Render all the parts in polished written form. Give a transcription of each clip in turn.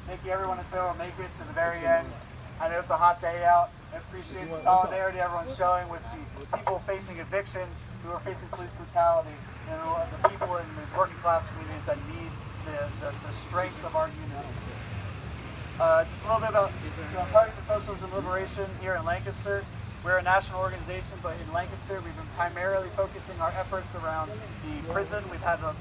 Thank you everyone that's able to make it to the very end. I know it's a hot day out. I appreciate the solidarity everyone's showing with the people facing evictions, who are facing police brutality, and the people in these working class communities that need the strength of our unity. Just a little bit about the Party for Socialism and Liberation here in Lancaster. We're a national organization, but in Lancaster we've been primarily focusing our efforts around the prison. We've had a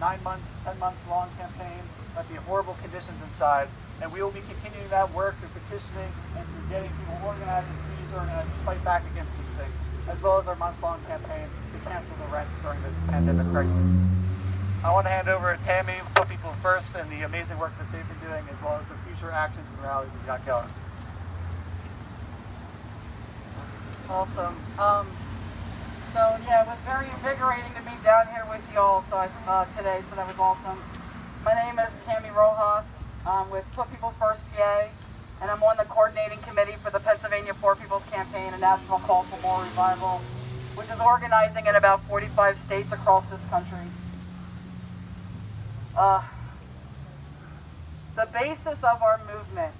9 months, 10 months long campaign at the horrible conditions inside, and we will be continuing that work through petitioning and through getting people organized and communities organized to fight back against these things, as well as our months-long campaign to cancel the rents during the pandemic crisis. I want to hand over to Tammy, Put People First, and the amazing work that they've been doing, as well as the future actions and rallies that we got going. Awesome. So yeah, it was very invigorating to be down here with you all today, so that was awesome. My name is Tammy Rojas. I'm with Put People First PA, and I'm on the coordinating committee for the Pennsylvania Poor People's Campaign, a national call for more revival, which is organizing in about 45 states across this country. The basis of our movement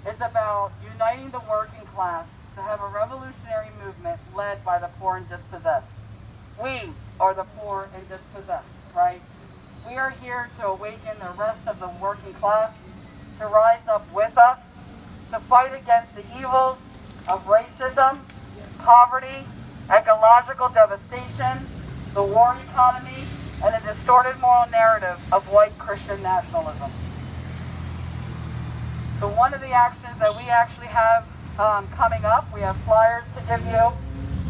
is about uniting the working class to have a revolutionary movement led by the poor and dispossessed. We are the poor and dispossessed, right? We are here to awaken the rest of the working class to rise up with us, to fight against the evils of racism, poverty, ecological devastation, the war economy, and the distorted moral narrative of white Christian nationalism. So one of the actions that we actually have coming up, we have flyers to give you,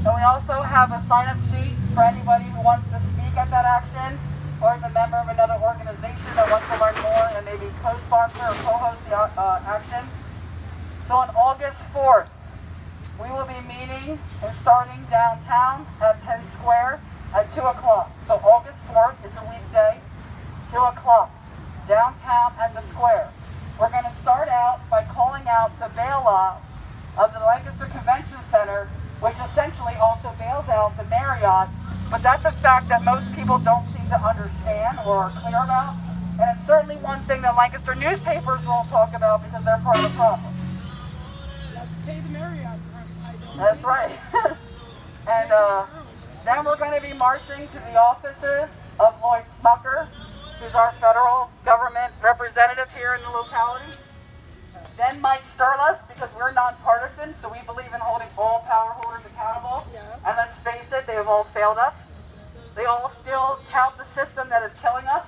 and we also have a sign-up sheet for anybody who wants to speak at that action, or is a member of another organization that wants to learn more and maybe co-sponsor or co-host the action. So on August 4th, we will be meeting and starting downtown at Penn Square at 2 o'clock. So August 4th, it's a weekday, 2 o'clock, downtown at the square. We're going to start out by calling out the bailout of the Lancaster Convention Center, which essentially also bails out the Marriott, but that's a fact that most people don't seem to understand or are clear about, and it's certainly one thing that Lancaster newspapers won't talk about because they're part of the problem. Let's pay the Marriott's rent. That's right. And then we're going to be marching to the offices of Lloyd Smucker, who's our federal government representative here in the locality. Then Mike Sturlas, because we're nonpartisan, so we believe in holding all power holders accountable. Yeah. And let's face it, they have all failed us. They all still tout the system that is killing us.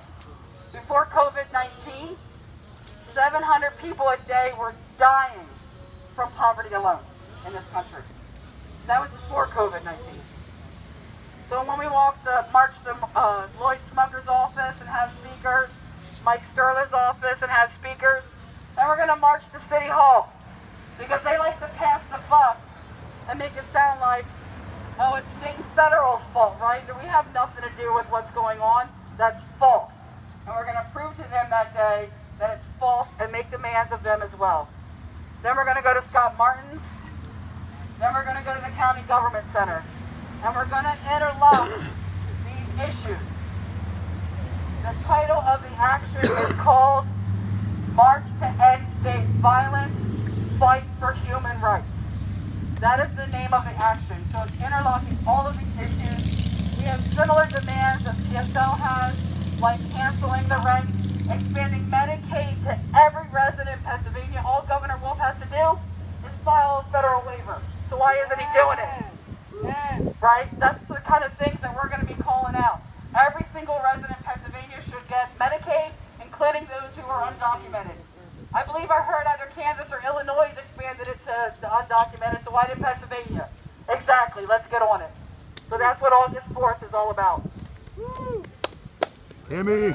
Before COVID-19, 700 people a day were dying from poverty alone in this country. That was before COVID-19. So when we marched to Lloyd Smucker's office and have speakers, Mike Sturla's office and have speakers, then we're going to march to City Hall, because they like to pass the buck and make it sound like, oh, it's state and federal's fault, right? We have nothing to do with what's going on. That's false. And we're going to prove to them that day that it's false and make demands of them as well. Then we're going to go to Scott Martin's. Then we're going to go to the County Government Center. And we're going to interlock these issues. The title of the action is called March to End State Violence, Fight for Human Rights. That is the name of the action. So it's interlocking all of these issues. We have similar demands as PSL has, like canceling the rent, expanding Medicaid to every resident in Pennsylvania. All Governor Wolf has to do is file a federal waiver. So why isn't he doing it? Yes. Right? That's the kind of things that we're going to be calling out. Every single resident in Pennsylvania should get Medicaid, including those who are undocumented. I believe I heard either Kansas or Illinois expanded it to the undocumented, so why didn't Pennsylvania? Exactly, let's get on it. So that's what August 4th is all about. Tammy!